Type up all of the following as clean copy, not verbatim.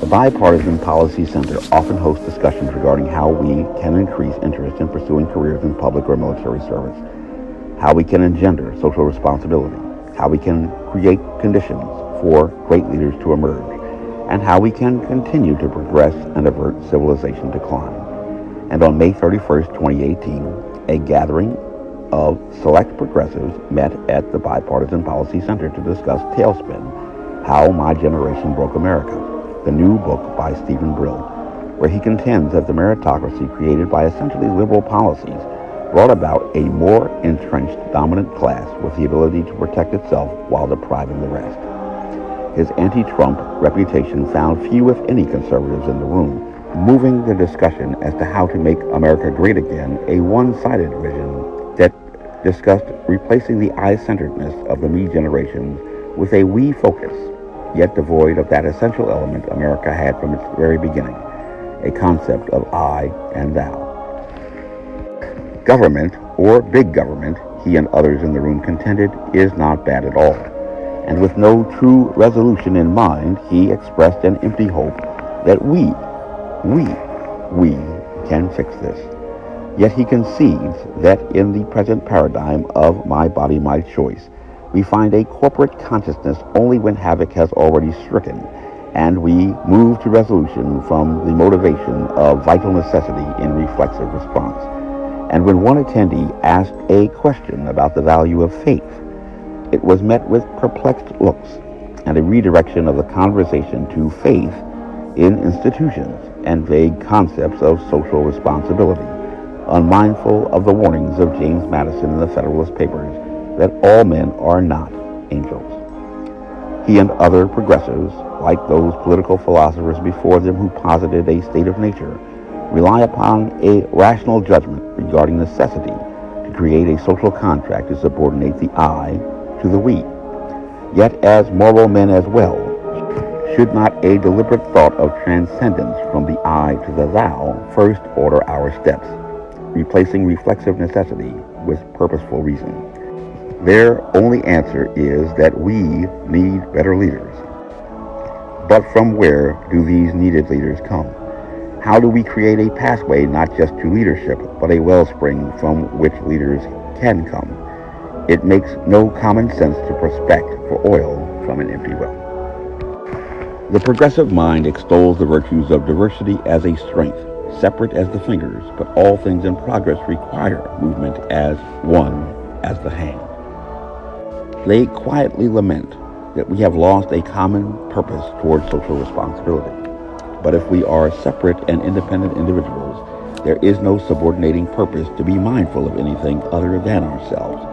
The Bipartisan Policy Center often hosts discussions regarding how we can increase interest in pursuing careers in public or military service, how we can engender social responsibility, how we can create conditions for great leaders to emerge, and how we can continue to progress and avert civilization decline. And on May 31st, 2018, a gathering of select progressives met at the Bipartisan Policy Center to discuss Tailspin, How My Generation Broke America, the new book by Stephen Brill, where he contends that the meritocracy created by essentially liberal policies brought about a more entrenched dominant class with the ability to protect itself while depriving the rest. His anti-Trump reputation found few, if any, conservatives in the room, moving the discussion as to how to make America great again a one-sided vision that discussed replacing the I-centeredness of the me generation with a we focus, yet devoid of that essential element America had from its very beginning, a concept of I and thou. Government, or big government, he and others in the room contended, is not bad at all. And with no true resolution in mind, he expressed an empty hope that we can fix this. Yet he concedes that in the present paradigm of my body, my choice, we find a corporate consciousness only when havoc has already stricken, and we move to resolution from the motivation of vital necessity in reflexive response. And when one attendee asked a question about the value of faith, it was met with perplexed looks and a redirection of the conversation to faith in institutions and vague concepts of social responsibility, unmindful of the warnings of James Madison in the Federalist Papers that all men are not angels. He and other progressives, like those political philosophers before them who posited a state of nature, rely upon a rational judgment regarding necessity to create a social contract to subordinate the I to the we. Yet as moral men as well, should not a deliberate thought of transcendence from the I to the thou first order our steps, replacing reflexive necessity with purposeful reason? Their only answer is that we need better leaders. But from where do these needed leaders come? How do we create a pathway not just to leadership, but a wellspring from which leaders can come? It makes no common sense to prospect for oil from an empty well. The progressive mind extols the virtues of diversity as a strength, separate as the fingers, but all things in progress require movement as one as the hand. They quietly lament that we have lost a common purpose toward social responsibility. But if we are separate and independent individuals, there is no subordinating purpose to be mindful of anything other than ourselves.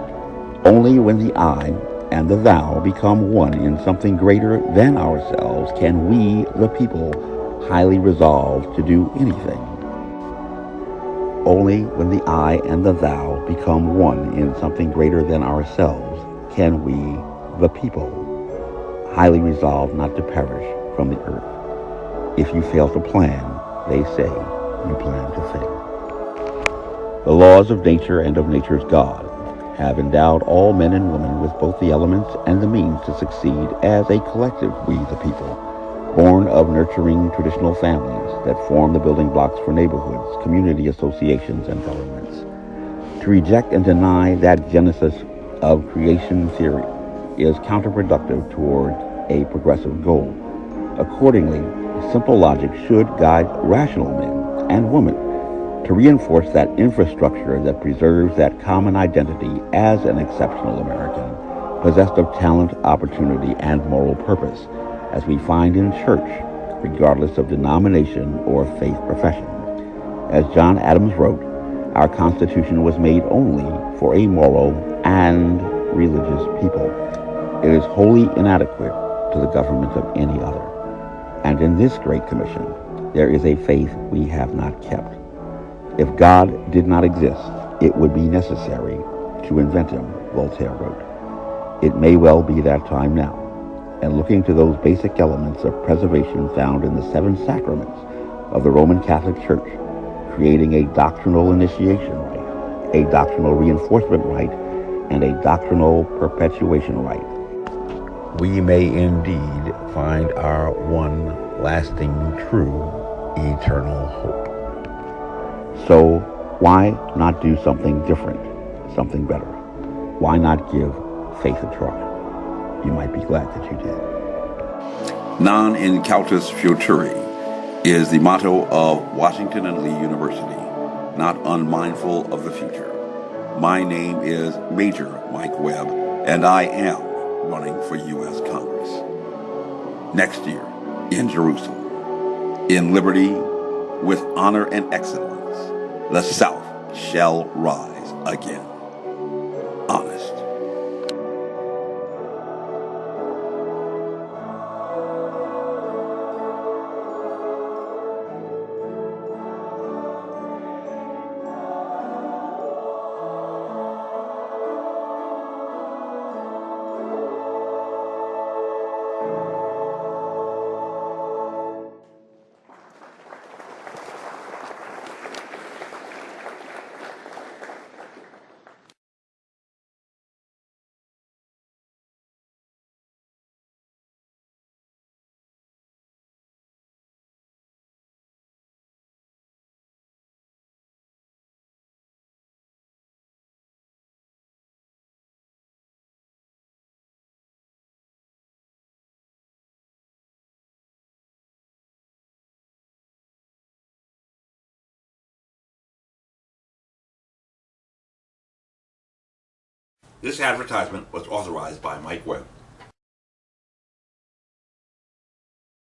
Only when the I and the thou become one in something greater than ourselves can we, the people, highly resolve to do anything. Only when the I and the thou become one in something greater than ourselves can we, the people, highly resolve not to perish from the earth. If you fail to plan, they say, you plan to fail. The laws of nature and of nature's God have endowed all men and women with both the elements and the means to succeed as a collective, we the people, born of nurturing traditional families that form the building blocks for neighborhoods, community associations, and governments. To reject and deny that genesis of creation theory is counterproductive toward a progressive goal. Accordingly, simple logic should guide rational men and women to reinforce that infrastructure that preserves that common identity as an exceptional American, possessed of talent, opportunity, and moral purpose, as we find in church, regardless of denomination or faith profession. As John Adams wrote, our Constitution was made only for a moral and religious people. It is wholly inadequate to the government of any other. And in this great commission, there is a faith we have not kept. If God did not exist, it would be necessary to invent him, Voltaire wrote. It may well be that time now, and looking to those basic elements of preservation found in the 7 sacraments of the Roman Catholic Church, creating a doctrinal initiation rite, a doctrinal reinforcement rite, and a doctrinal perpetuation rite, we may indeed find our one lasting, true, eternal hope. So why not do something different, something better? Why not give faith a try? You might be glad that you did. Non incautus futuri is the motto of Washington and Lee University, not unmindful of the future. My name is Major Mike Webb, and I am running for U.S. Congress. Next year, in Jerusalem, in liberty, with honor and excellence, the South shall rise again. Honest. This advertisement was authorized by Mike Webb.